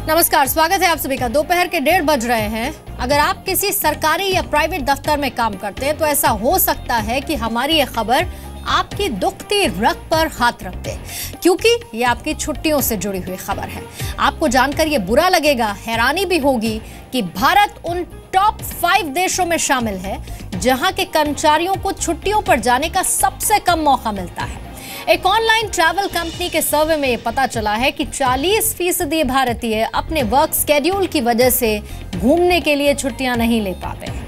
नमस्कार, स्वागत है आप सभी का। दोपहर के 1:30 बज रहे हैं। अगर आप किसी सरकारी या प्राइवेट दफ्तर में काम करते हैं तो ऐसा हो सकता है कि हमारी ये खबर आपकी दुखती रग पर हाथ रख दे, क्योंकि ये आपकी छुट्टियों से जुड़ी हुई खबर है। आपको जानकर ये बुरा लगेगा, हैरानी भी होगी कि भारत उन टॉप 5 देशों में शामिल है जहां के कर्मचारियों को छुट्टियों पर जाने का सबसे कम मौका मिलता है। एक ऑनलाइन ट्रैवल कंपनी के सर्वे में यह पता चला है कि 40% भारतीय अपने वर्क स्केड्यूल की वजह से घूमने के लिए छुट्टियां नहीं ले पाते हैं।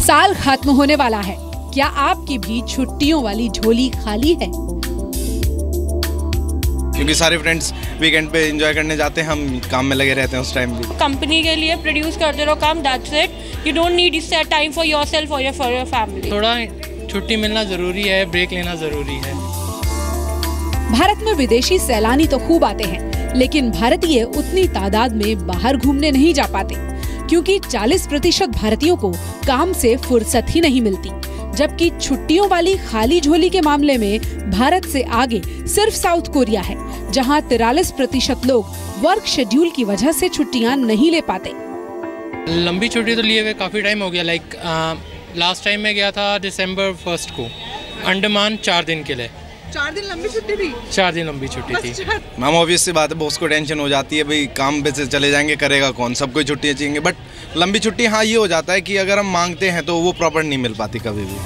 साल खत्म होने वाला है। क्या आपकी भी छुट्टियों वाली झोली खाली है? क्योंकि सारे फ्रेंड्स वीकेंड पे एंजॉय करने जाते हैं, हम काम में लगे रहते हैं उस टाइम भी। कंपनी के लिए प्रोड्यूस करते रहो काम, that's it. You don't need time for yourself और फॉर योर फैमिली। थोड़ा छुट्टी मिलना जरूरी है, ब्रेक लेना जरूरी है। भारत में विदेशी सैलानी तो खूब आते हैं, लेकिन भारतीय उतनी तादाद में बाहर घूमने नहीं जा पाते, क्योंकि 40% भारतीयों को काम से फुर्सत ही नहीं मिलती। जबकि छुट्टियों वाली खाली झोली के मामले में भारत से आगे सिर्फ साउथ कोरिया है, जहां 43% लोग वर्क शेड्यूल की वजह से छुट्टियां नहीं ले पाते। लंबी छुट्टी तो लिए हुए काफी टाइम हो गया। लास्ट टाइम मैं गया था दिसंबर 1 को अंडमान 4 दिन के लिए। 4 दिन लंबी छुट्टी थी? 4 दिन लंबी छुट्टी थी। मैम ऑब्वियस सी बात है, बॉस को टेंशन हो जाती है, भाई काम पे से चले जाएंगे, करेगा कौन, सबको छुट्टियां चाहिए। बट लंबी छुट्टी हाँ ये हो जाता है कि अगर हम मांगते हैं तो वो प्रॉपर नहीं मिल पाती कभी भी।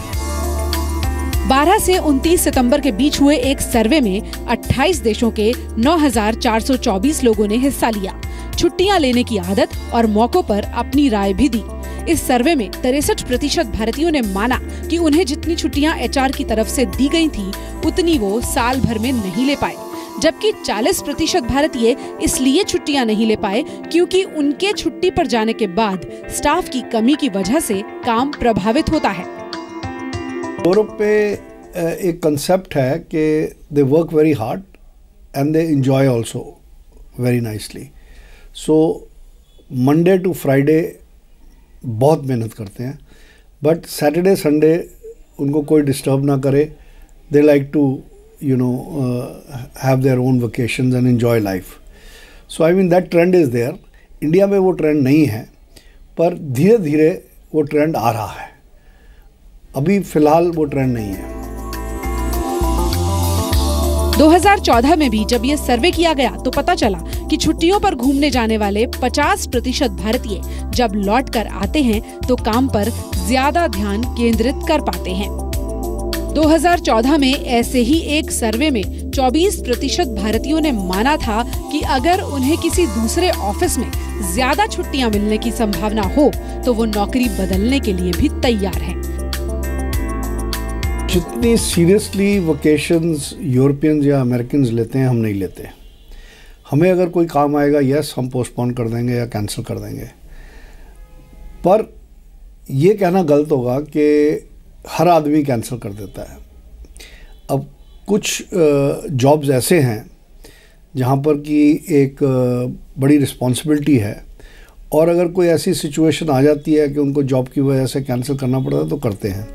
12 से 29 सितंबर के बीच हुए एक सर्वे में 28 देशों के 9,424 लोगों ने हिस्सा लिया। छुट्टियां लेने की आदत और मौकों पर अपनी राय भी दी। इस सर्वे में 63% भारतीयों ने माना कि उन्हें जितनी छुट्टियां एचआर की तरफ से दी गई थी, उतनी वो साल भर में नहीं ले पाए। जबकि 40% भारतीय इसलिए छुट्टियां नहीं ले पाए क्योंकि उनके छुट्टी पर जाने के बाद स्टाफ की कमी की वजह से काम प्रभावित होता है। यूरोप पे एक कंसेप्ट है कि they work very hard and they enjoy also very nicely. So Monday to Friday बहुत मेहनत करते हैं, बट सैटरडे संडे उनको कोई डिस्टर्ब ना करे। They like to have their own vacations and enjoy life. So I mean that trend is there. India में वो ट्रेंड नहीं है, पर धीरे धीरे वो ट्रेंड आ रहा है। अभी फिलहाल वो ट्रेंड नहीं है। 2014 में भी जब ये सर्वे किया गया तो पता चला कि छुट्टियों पर घूमने जाने वाले 50% भारतीय जब लौट कर आते हैं तो काम पर ज्यादा ध्यान केंद्रित कर पाते हैं। 2014 में ऐसे ही एक सर्वे में 24% भारतीयों ने माना था कि अगर उन्हें किसी दूसरे ऑफिस में ज्यादा छुट्टियां मिलने की संभावना हो तो वो नौकरी बदलने के लिए भी तैयार हैं। जितनी सीरियसली वेकेशंस यूरोपियंस या अमेरिकन्स लेते हैं, हम नहीं लेते। हमें अगर कोई काम आएगा, यस हम पोस्टपोन कर देंगे या कैंसिल कर देंगे, पर यह कहना गलत होगा कि हर आदमी कैंसिल कर देता है। अब कुछ जॉब्स ऐसे हैं जहाँ पर कि एक बड़ी रिस्पॉन्सिबिलिटी है, और अगर कोई ऐसी सिचुएशन आ जाती है कि उनको जॉब की वजह से कैंसिल करना पड़ता है तो करते हैं।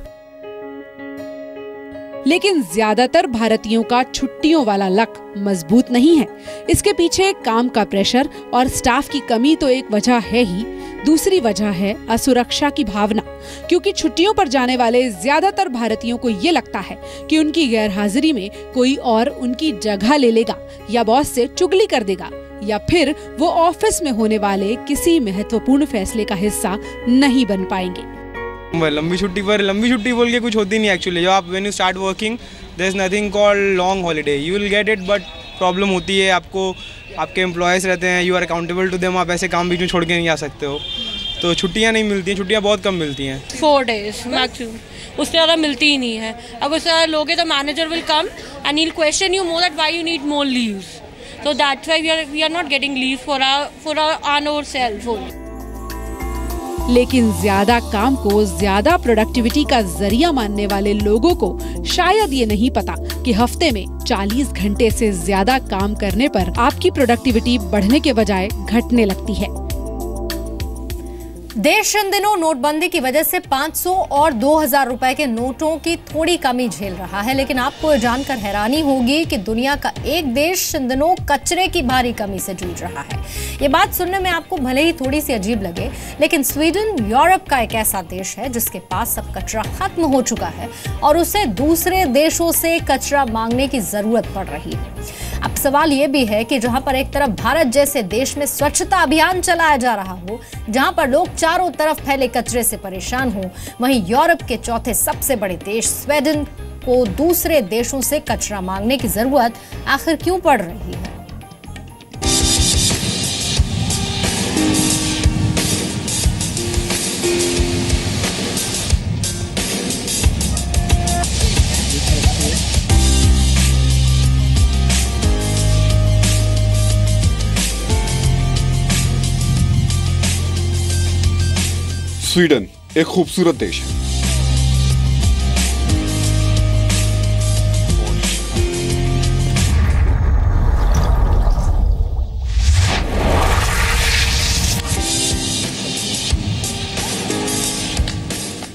लेकिन ज्यादातर भारतीयों का छुट्टियों वाला लक मजबूत नहीं है। इसके पीछे काम का प्रेशर और स्टाफ की कमी तो एक वजह है ही, दूसरी वजह है असुरक्षा की भावना। क्योंकि छुट्टियों पर जाने वाले ज्यादातर भारतीयों को ये लगता है कि उनकी गैरहाजिरी में कोई और उनकी जगह ले लेगा, या बॉस से चुगली कर देगा, या फिर वो ऑफिस में होने वाले किसी महत्वपूर्ण फैसले का हिस्सा नहीं बन पाएंगे। लंबी छुट्टी बोल के कुछ होती नहीं एक्चुअली। जब आप when you start working there is nothing called long holiday, you will get it, but problem होती है आपको, आपके एम्प्लॉयज़ रहते हैं, you are accountable to them, आप ऐसे काम बीच में छोड़ के नहीं आ सकते हो, तो छुट्टियां नहीं मिलती हैं, छुट्टियां बहुत कम मिलती हैं। 4 days मैक्सिमम, उससे ज़्यादा मिलती ही नहीं है। अगर उससे ज़्यादा लोगे तो manager will come and he will question you more that why you need more leaves, so that's why we are not getting leave for ourselves only. लेकिन ज्यादा काम को ज्यादा प्रोडक्टिविटी का जरिया मानने वाले लोगों को शायद ये नहीं पता कि हफ्ते में 40 घंटे से ज्यादा काम करने पर आपकी प्रोडक्टिविटी बढ़ने के बजाय घटने लगती है। देश इन दिनों नोटबंदी की वजह से 500 और 2000 रुपए के नोटों की थोड़ी कमी झेल रहा है, लेकिन आपको यह जानकर हैरानी होगी कि दुनिया का एक देश इन दिनों कचरे की भारी कमी से जूझ रहा है। ये बात सुनने में आपको भले ही थोड़ी सी अजीब लगे, लेकिन स्वीडन यूरोप का एक ऐसा देश है जिसके पास सब कचरा खत्म हो चुका है और उसे दूसरे देशों से कचरा मांगने की जरूरत पड़ रही है। अब सवाल यह भी है कि जहां पर एक तरफ भारत जैसे देश में स्वच्छता अभियान चलाया जा रहा हो, जहां पर लोग चारों तरफ फैले कचरे से परेशान हो, वहीं यूरोप के चौथे सबसे बड़े देश स्वीडन को दूसरे देशों से कचरा मांगने की जरूरत आखिर क्यों पड़ रही है? स्वीडन एक खूबसूरत देश है।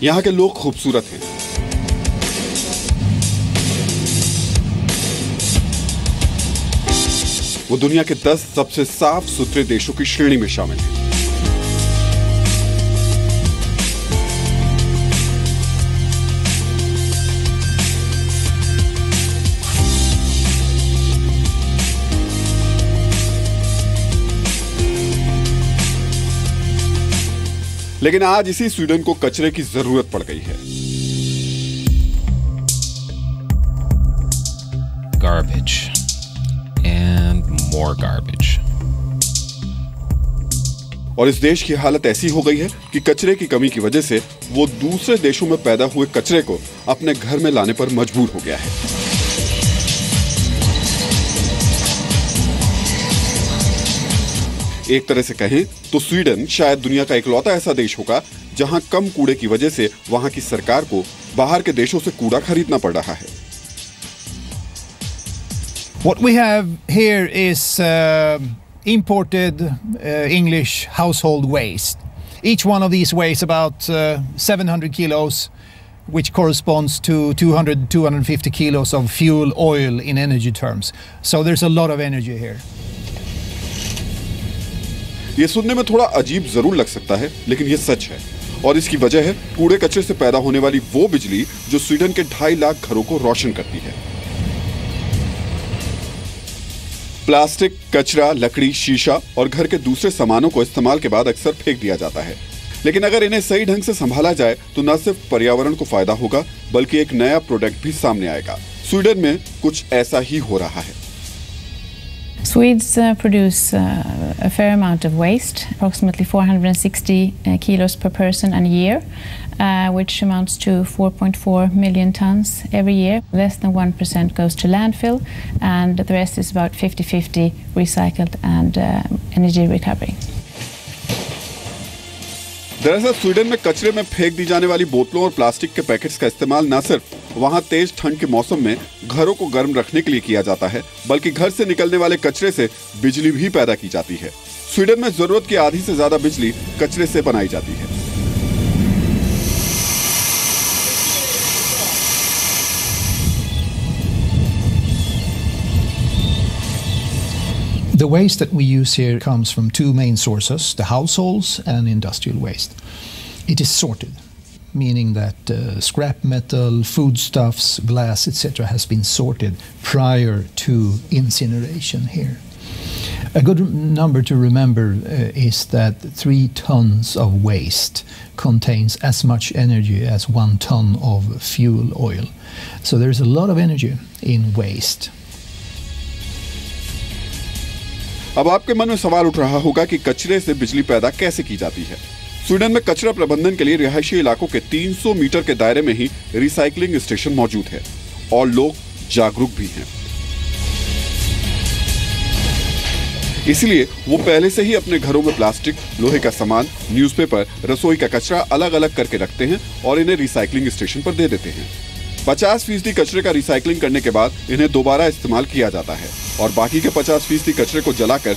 यहाँ के लोग खूबसूरत हैं। वो दुनिया के 10 सबसे साफ सुथरे देशों की श्रेणी में शामिल है। लेकिन आज इसी स्वीडन को कचरे की जरूरत पड़ गई है। Garbage and more garbage. और इस देश की हालत ऐसी हो गई है कि कचरे की कमी की वजह से वो दूसरे देशों में पैदा हुए कचरे को अपने घर में लाने पर मजबूर हो गया है। एक तरह से कहें तो स्वीडन शायद दुनिया का इकलौता ऐसा देश होगा जहां कम कूड़े की वजह से वहां की सरकार को बाहर के देशों से कूड़ा खरीदना पड़ रहा है। What we have here is imported English household waste. Each one of these weighs about 700 kilos, which corresponds to 200-250 kilos of fuel oil in energy terms. So there's a lot of energy here. ये सुनने में थोड़ा अजीब जरूर लग सकता है, लेकिन ये सच है और इसकी वजह है कूड़े कचरे से पैदा होने वाली वो बिजली जो स्वीडन के 2.5 लाख घरों को रोशन करती है। प्लास्टिक, कचरा, लकड़ी, शीशा और घर के दूसरे सामानों को इस्तेमाल के बाद अक्सर फेंक दिया जाता है, लेकिन अगर इन्हें सही ढंग से संभाला जाए तो न सिर्फ पर्यावरण को फायदा होगा बल्कि एक नया प्रोडक्ट भी सामने आएगा। स्वीडन में कुछ ऐसा ही हो रहा है। Swedes produce a fair amount of waste, approximately 460 kilos per person and year, which amounts to 4.4 million tons every year. Less than 1% goes to landfill, and the rest is about 50-50 recycled and energy recovery. दरअसल Sweden में कचरे में फेंक दी जाने वाली बोतलों और plastic के पैकेट्स का इस्तेमाल न सिर्फ वहां तेज ठंड के मौसम में घरों को गर्म रखने के लिए किया जाता है, बल्कि घर से निकलने वाले कचरे से बिजली भी पैदा की जाती है। स्वीडन में जरूरत की आधी से ज्यादा बिजली कचरे से बनाई जाती है। The waste that we use here comes from two main sources, the households and industrial waste. It is sorted, meaning that scrap metal, foodstuffs, glass, etc. has been sorted prior to incineration here. A good number to remember is that 3 tons of waste contains as much energy as 1 ton of fuel oil. So there's a lot of energy in waste. अब आपके मन में सवाल उठ रहा होगा कि कचरे से बिजली पैदा कैसे की जाती है। स्वीडन में कचरा प्रबंधन के लिए रिहायशी इलाकों के 300 मीटर के दायरे में ही रिसाइकलिंग स्टेशन मौजूद है और लोग जागरूक भी हैं। इसलिए वो पहले से ही अपने घरों में प्लास्टिक, लोहे का सामान, न्यूज़पेपर, रसोई का कचरा अलग अलग करके रखते हैं और इन्हें रिसाइकलिंग स्टेशन पर दे देते हैं। 50% कचरे का रिसाइकलिंग करने के बाद इन्हें दोबारा इस्तेमाल किया जाता है और बाकी के 50% कचरे को जलाकर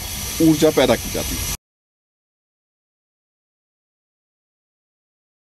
ऊर्जा पैदा की जाती है।